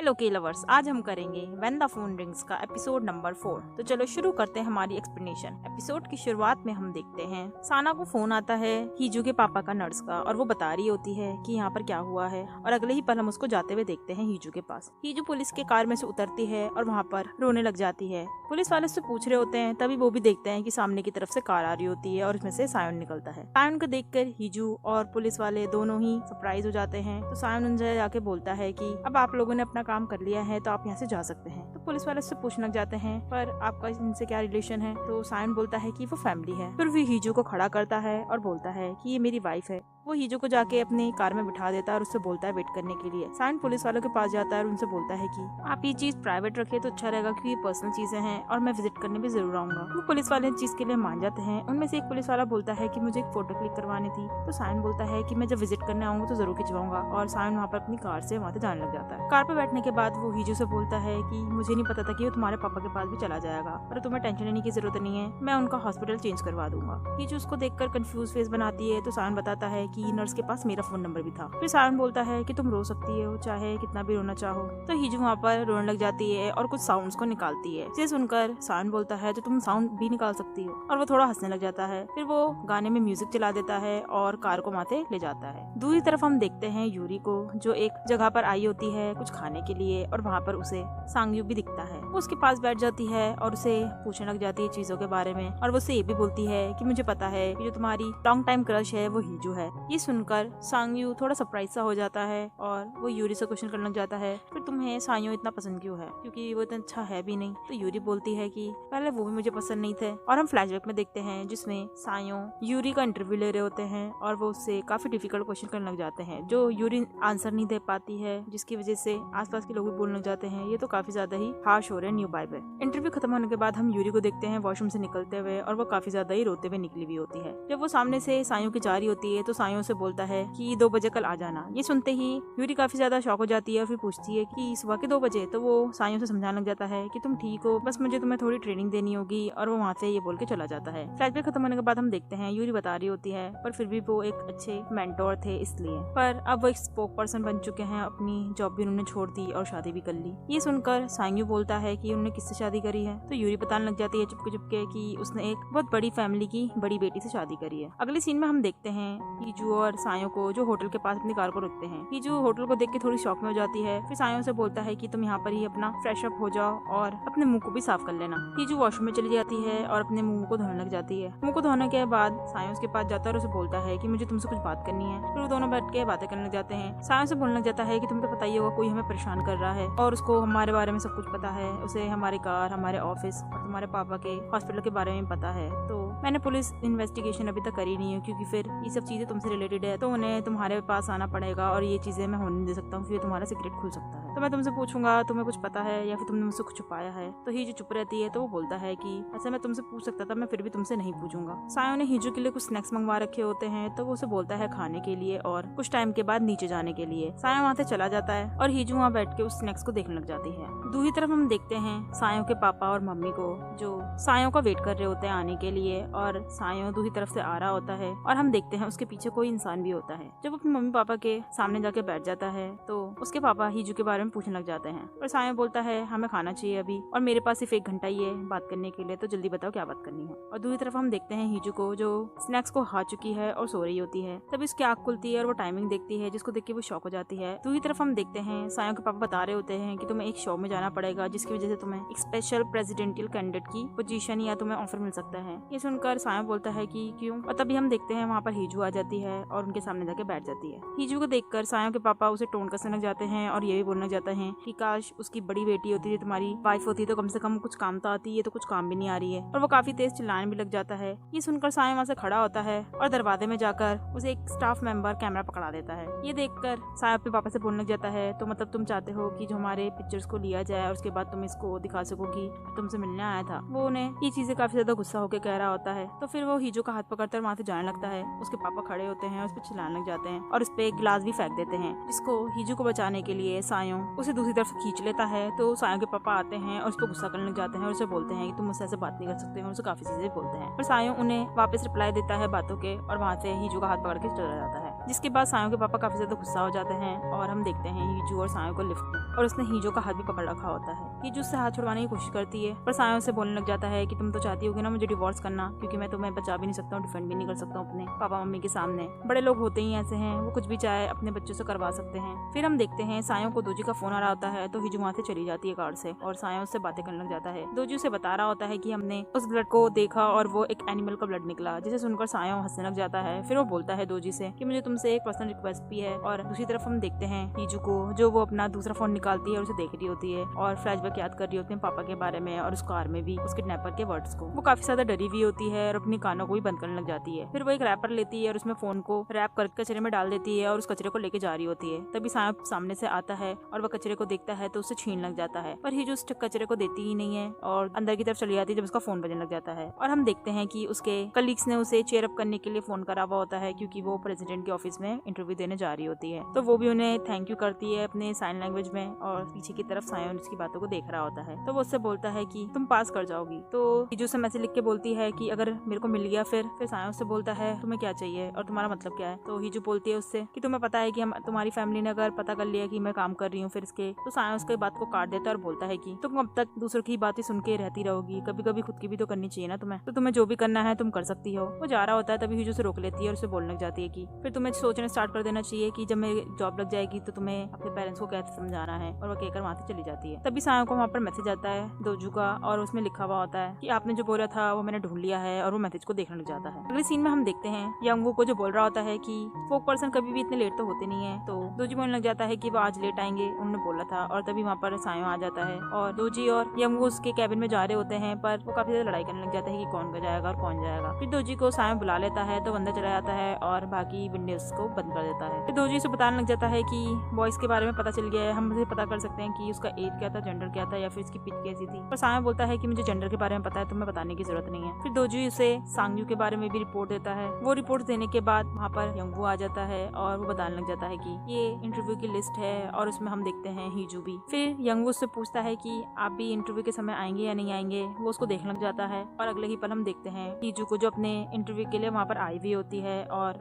Hello के lovers, आज हम करेंगे व्हेन द फोन रिंग्स का एपिसोड नंबर 4। तो चलो शुरू करते हैं हमारी एक्सप्लेनेशन। एपिसोड की शुरुआत में हम देखते हैं साना को फोन आता है हीजू के पापा का, नर्स का, और वो बता रही होती है कि यहाँ पर क्या हुआ है। और अगले ही पल हम उसको जाते हुए देखते हैं हीजू के पास। हीजू पुलिस के कार में से उतरती है और वहाँ पर रोने लग जाती है। पुलिस वाले उससे पूछ रहे होते हैं, तभी वो भी देखते हैं कि सामने की तरफ से कार आ रही होती है और उसमें से सायन निकलता है। सायन को देखकर हीजू और पुलिस वाले दोनों ही सरप्राइज हो जाते हैं। तो सायन उनसे जाके बोलता है कि अब आप लोगों ने अपना काम कर लिया है तो आप यहाँ से जा सकते हैं। तो पुलिस वाले उससे पूछने लग जाते हैं, पर आपका इनसे क्या रिलेशन है? तो सायन बोलता है कि वो फैमिली है। फिर वो हीजू को खड़ा करता है और बोलता है कि ये मेरी वाइफ है। वो हीजू को जाके अपनी कार में बिठा देता है और उससे बोलता है वेट करने के लिए। सायन पुलिस वालों के पास जाता है और उनसे बोलता है कि आप ये चीज प्राइवेट रखे तो अच्छा रहेगा, क्योंकि ये पर्सनल चीजें हैं और मैं विजिट करने भी जरूर आऊंगा। वो पुलिस वाले इस चीज के लिए मान जाते हैं। उनमें से एक पुलिस वाला बोलता है कि मुझे एक फोटो क्लिक करवानी थी। तो सायन बोलता है कि मैं जब विजिट करने आऊंगा तो जरूर खिंचवाऊंगा। और सायन वहाँ पर अपनी कार से वहाँ से जाने लग जाता है। कार पे बैठने के बाद वो हीजू से बोलता है कि मुझे नहीं पता था कि वो तुम्हारे पापा के पास भी चला जाएगा, पर तुम्हें टेंशन लेने की जरूरत नहीं है, मैं उनका हॉस्पिटल चेंज करवा दूंगा। हीजू उसको देखकर कंफ्यूज फेस बनाती है। तो सायन बताता है कि नर्स के पास मेरा फोन नंबर भी था। फिर सायन बोलता है कि तुम रो सकती हो, चाहे कितना भी रोना चाहो। तो हीजू वहाँ पर रोने लग जाती है और कुछ साउंड्स को निकालती है। जिसे सुनकर सायन बोलता है तो तुम साउंड भी निकाल सकती हो, और वो थोड़ा हंसने लग जाता है। फिर वो गाने में म्यूजिक चला देता है और कार को माथे ले जाता है। दूसरी तरफ हम देखते हैं यूरी को, जो एक जगह पर आई होती है कुछ खाने के लिए, और वहाँ पर उसे सांगयू भी दिखता है। वो उसके पास बैठ जाती है और उसे पूछने लग जाती है चीजों के बारे में, और वो उसे ये भी बोलती है कि मुझे पता है कि जो तुम्हारी लॉन्ग टाइम क्रश है वो हीजू है। ये सुनकर सांगयू थोड़ा सरप्राइज सा हो जाता है और वो यूरी से क्वेश्चन करने लग जाता है, फिर तुम्हें सायो इतना पसंद क्यों है, क्योंकि वो इतना अच्छा है भी नहीं। तो यूरी बोलती है कि पहले वो भी मुझे पसंद नहीं थे। और हम फ्लैशबैक में देखते हैं जिसमें सायो यूरी का इंटरव्यू ले रहे होते हैं और वो उससे काफी डिफिकल्ट क्वेश्चन करने लग जाते हैं, जो यूरी आंसर नहीं दे पाती है, जिसकी वजह से आसपास के लोग भी बोलने लग जाते हैं ये तो काफी ज्यादा ही हार्श हो रहे हैं न्यू बाय पे। इंटरव्यू खत्म होने के बाद हम यूरी को देखते हैं वॉशरूम से निकलते हुए, और वो काफी ज्यादा ही रोते हुए निकली हुई होती है। जब वो सामने से सायो की जा रही होती है तो सायो से बोलता है कि 2 बजे कल आ जाना। ये सुनते ही यूरी काफी ज्यादा शॉक हो जाती है और फिर पूछती है कि सुबह के 2 बजे। तो वो सायो से समझाने लग जाता है कि तुम ठीक हो, बस मुझे तुम्हें थोड़ी ट्रेनिंग देनी होगी, और वो वहाँ से ये बोल के चला जाता है। फ्लैशबैक खत्म होने के बाद हम देखते हैं यूरी बता रही होती है, पर फिर भी वो एक अच्छे मेंटोर थे इसलिए, पर अब वो एक स्पोक पर्सन बन चुके हैं, अपनी जॉब भी उन्होंने छोड़ दी और शादी भी कर ली। ये सुनकर सांगयू बोलता है कि उन्होंने किससे शादी करी है। तो यूरी बताने लग जाती है चुपके चुपके कि उसने एक बहुत बड़ी फैमिली की बड़ी बेटी से शादी करी है। अगले सीन में हम देखते हैं हीजू और सायो को, जो होटल के पास अपनी कार को रुकते हैं। हीजू होटल को देख के थोड़ी शॉक में हो जाती है। फिर सायो से बोलता है कि तुम यहाँ पर ही अपना फ्रेश अप हो जाओ और अपने मुंह को भी साफ कर लेना। हीजू वॉशरूम में चली जाती है और अपने मुंह को धोने लग जाती है। मुंह को धोने के बाद सायो उसके पास जाता है और उसे बोलता है कि मुझे तुमसे कुछ बात करनी है। फिर वो दोनों बैठ के बातें करने लग जाते हैं। सायो से बोलने लग जाता है कि तुम्हें तो पता ही होगा कोई हमें परेशान कर रहा है और उसको हमारे बारे में सब कुछ पता है, उसे हमारी कार, हमारे ऑफिस और तुम्हारे पापा के हॉस्पिटल के बारे में पता है। तो मैंने पुलिस इन्वेस्टिगेशन अभी तक करी नहीं है, क्योंकि फिर ये सब चीजें तुमसे रिलेटेड है, तो उन्हें तुम्हारे पास आना पड़ेगा और ये चीजें मैं होने नहीं दे सकता हूँ, फिर तुम्हारा सीक्रेट खुल सकता है। तो मैं तुमसे पूछूंगा तुम्हें कुछ पता है या फिर तुमने मुझसे कुछ छुपाया है। तो हीजू चुप रहती है। तो वो बोलता है कि ऐसे मैं तुमसे पूछ सकता था, मैं फिर भी तुमसे नहीं पूछूंगा। सायो ने हीजू के लिए कुछ स्नैक्स मंगवा रखे होते हैं, तो वो उसे बोलता है खाने के लिए और कुछ टाइम के बाद नीचे जाने के लिए। सायो वहाँ से चला जाता है और हीजू वहाँ बैठ के उस स्नैक्स को देखने लग जाती है। दूसरी तरफ हम देखते हैं सायो के पापा और मम्मी को, जो सायो का वेट कर रहे होते हैं आने के लिए, और सायो दूसरी तरफ से आ रहा होता है और हम देखते हैं उसके पीछे कोई इंसान भी होता है। जब अपने मम्मी पापा के सामने जाके बैठ जाता है तो उसके पापा हीजू के बारे में पूछने लग जाते हैं, और सायो बोलता है हमें खाना चाहिए अभी, और मेरे पास सिर्फ 1 घंटा ही है बात करने के लिए, तो जल्दी बताओ क्या बात करनी है। और दूसरी तरफ हम देखते हैं हीजू को, जो स्नैक्स को खा चुकी है और सो रही होती है। तभी उसकी आँख खुलती है और वो टाइमिंग देखती है, जिसको देख के वो शॉक हो जाती है। दूसरी तरफ हम देखते हैं सायो के पापा बता रहे होते हैं कि तुम्हें एक शो में जाना पड़ेगा, जिसकी वजह से तुम्हें एक स्पेशल प्रेसिडेंशियल कैंडिडेट की पोजीशन या तुम्हें ऑफर मिल सकता है। ये सुनकर सायो बोलता है कि क्यों, और तभी हम देखते हैं वहाँ पर हीजू आ जाती है और उनके सामने जाके बैठ जाती है। हीजू को देखकर सायो के पापा उसे टोन कसने लग जाते हैं और ये भी बोलने लग जाते हैं कि काश उसकी बड़ी बेटी होती है, तुम्हारी वाइफ होती, तो कम से कम कुछ काम तो आती है, तो कुछ काम भी नहीं आ रही है। और वो काफी तेज चिल्लाने भी लग जाता है। ये सुनकर सायो वहाँ से खड़ा होता है और दरवाजे में जाकर उसे एक स्टाफ मेंबर कैमरा पकड़ा देता है। ये देखकर सायो अपने पापा से बोलने लग जाता है, तो मतलब तुम चाहते हो कि जो हमारे पिक्चर्स को लिया जाए और उसके बाद तुम इसको दिखा सको कि तुमसे मिलने आया था। वो उन्हें ये चीजें काफी ज्यादा गुस्सा होकर कह रहा होता है। तो फिर वो हीजू का हाथ पकड़कर वहाँ से जाने लगता है। उसके पापा खड़े होते हैं, उस पर चिल्लाने लग जाते हैं और उस पे एक गिलास भी फेंक देते हैं, जिसको हीजू को बचाने के लिए सायो उसे दूसरी तरफ खींच लेता है। तो सायो के पापा आते हैं और उस पर गुस्सा करने लग जाते हैं और उसे बोलते हैं कि तुम मुझसे ऐसे बात नहीं कर सकते हैं, उसे काफी चीजें बोलते हैं। पर सायो उन्हें वापस रिप्लाई देता है बातों के और वहाँ से हीजू का हाथ पकड़ के चला जाता है। जिसके बाद सायों के पापा काफी ज्यादा गुस्सा हो जाते हैं और हम देखते हैं हीजू और सायों को लिफ्ट में, और उसने हीजू का हाथ भी पकड़ रखा होता है। हीजू उससे हाथ छुड़वाने की कोशिश करती है पर सायों से बोलने लग जाता है कि तुम तो चाहती होगी ना मुझे डिवोर्स करना, क्योंकि मैं तुम्हें बचा भी नहीं सकता हूँ, डिफेंड भी नहीं कर सकता हूँ अपने पापा मम्मी के सामने। बड़े लोग होते ही ऐसे हैं, वो कुछ भी चाहे अपने बच्चों से करवा सकते हैं। फिर हम देखते हैं सायों को दोजी का फोन आ रहा होता है, तो हीजू वहाँ से चली जाती है कार से और सायों उससे बातें करने लग जाता है। दोजी उसे बता रहा होता है कि हमने उस ब्लड को देखा और वो एक एनिमल का ब्लड निकला, जिसे सुनकर सायों हंसने लग जाता है। फिर वो बोलता है दोजी से कि मुझे तुमसे एक पर्सनल रिक्वेस्ट भी है। और दूसरी तरफ हम देखते हैं हीजू को, जो वो अपना दूसरा फोन निकालती है और उसे देख रही होती है और फ्लैशबैक याद कर रही होती है पापा के बारे में और उस कार में भी उस किडनैपर के वर्ड्स को। वो काफी ज्यादा डरी हुई होती है और अपनी कानों को भी बंद करने लग जाती है। फिर वो एक रैपर लेती है और उसमें फोन को रैप कर कचरे में डाल देती है और उस कचरे को लेके जा रही होती है। तभी सायों सामने से आता है और वह कचरे को देखता है तो उसे छीन लग जाता है, पर हीजू उस कचरे को देती ही नहीं है और अंदर की तरफ चली जाती है जब उसका फोन बजने लग जाता है। और हम देखते हैं कि उसके कलीग्स ने उसे चेयर अप करने के लिए फोन करा हुआ होता है, क्योंकि वो प्रेसिडेंट के ऑफिस में इंटरव्यू देने जा रही होती है। तो वो भी उन्हें थैंक यू करती है अपने साइन लैंग्वेज में और पीछे की तरफ सायों उसकी बातों को देख रहा होता है। तो वो उससे बोलता है कि तुम पास कर जाओगी। तो हीजू से मैसेज लिख के बोलती है कि अगर मेरे को मिल गया फिर सायों उससे बोलता है तुम्हें क्या चाहिए और तुम्हारा मतलब क्या है। तो हीजू बोलती है उससे कि तुम्हें पता है कि हम तुम्हारी फैमिली ने अगर पता कर लिया कि मैं काम कर रही हूँ फिर इसके, तो सायों उसके बात को काट देता है और बोलता है कि तुम अब तक दूसरों की बातें सुन के रहती रहोगी, कभी कभी खुद की भी तो करनी चाहिए ना तुम्हें, तो तुम्हें जो भी करना है तुम कर सकती हो। वो जा रहा होता है तभी हीजू से रोक लेती है और उसे बोलने लग जाती है कि फिर तुम्हें सोचना स्टार्ट कर देना चाहिए कि जब मेरी जॉब लग जाएगी तो तुम्हें अपने पेरेंट्स को कैसे समझाना है। और वो कहकर वहाँ से चली जाती है। तभी सायों को वहाँ पर मैसेज आता है दोजू का और उसमें लिखा हुआ होता है कि आपने जो बोला था वो मैंने ढूंढ लिया है, और वो मैसेज को देखने लग जाता है। अगले सीन में हम देखते हैं यंगवू को जो बोल रहा होता है कि फोक पर्सन कभी भी इतने लेट तो होते नहीं है। तो दोजी बोलने लग जाता है कि वो आज लेट आएंगे, उन्होंने बोला था। और तभी वहाँ पर सायों आ जाता है और दोजी और यंगवू उसके कैबिन में जा रहे होते हैं, पर वो काफी ज्यादा लड़ाई करने लग जाता है कि कौन जाएगा और कौन जाएगा। फिर दोजी को सायों बुला लेता है तो अंदर चला जाता है और बाकी विंडोज को बंद कर देता है। फिर दोजी से बताने लग जाता है कि बॉयज के बारे में पता चल गया है, हम उसे पता कर सकते हैं कि उसका एज क्या था, जेंडर क्या था या फिर उसकी पिच कैसी थी। पर सायों बोलता है कि मुझे जेंडर के बारे में पता है, तुम्हें बताने की जरूरत नहीं है। फिर दोजी उसे सांगयू के बारे में भी रिपोर्ट देता है। वो रिपोर्ट देने के बाद वहाँ पर यंगवू आ जाता है और वो बताने लग जाता है कि ये इंटरव्यू की लिस्ट है और उसमें हम देखते हैं हीजू भी। फिर यंगवू उससे पूछता है कि आप भी इंटरव्यू के समय आएंगे या नहीं आएंगे। वो उसको देखने लग जाता है और अगले ही पल हम देखते हैं हीजू को जो अपने इंटरव्यू के लिए वहाँ पर आई हुई होती है और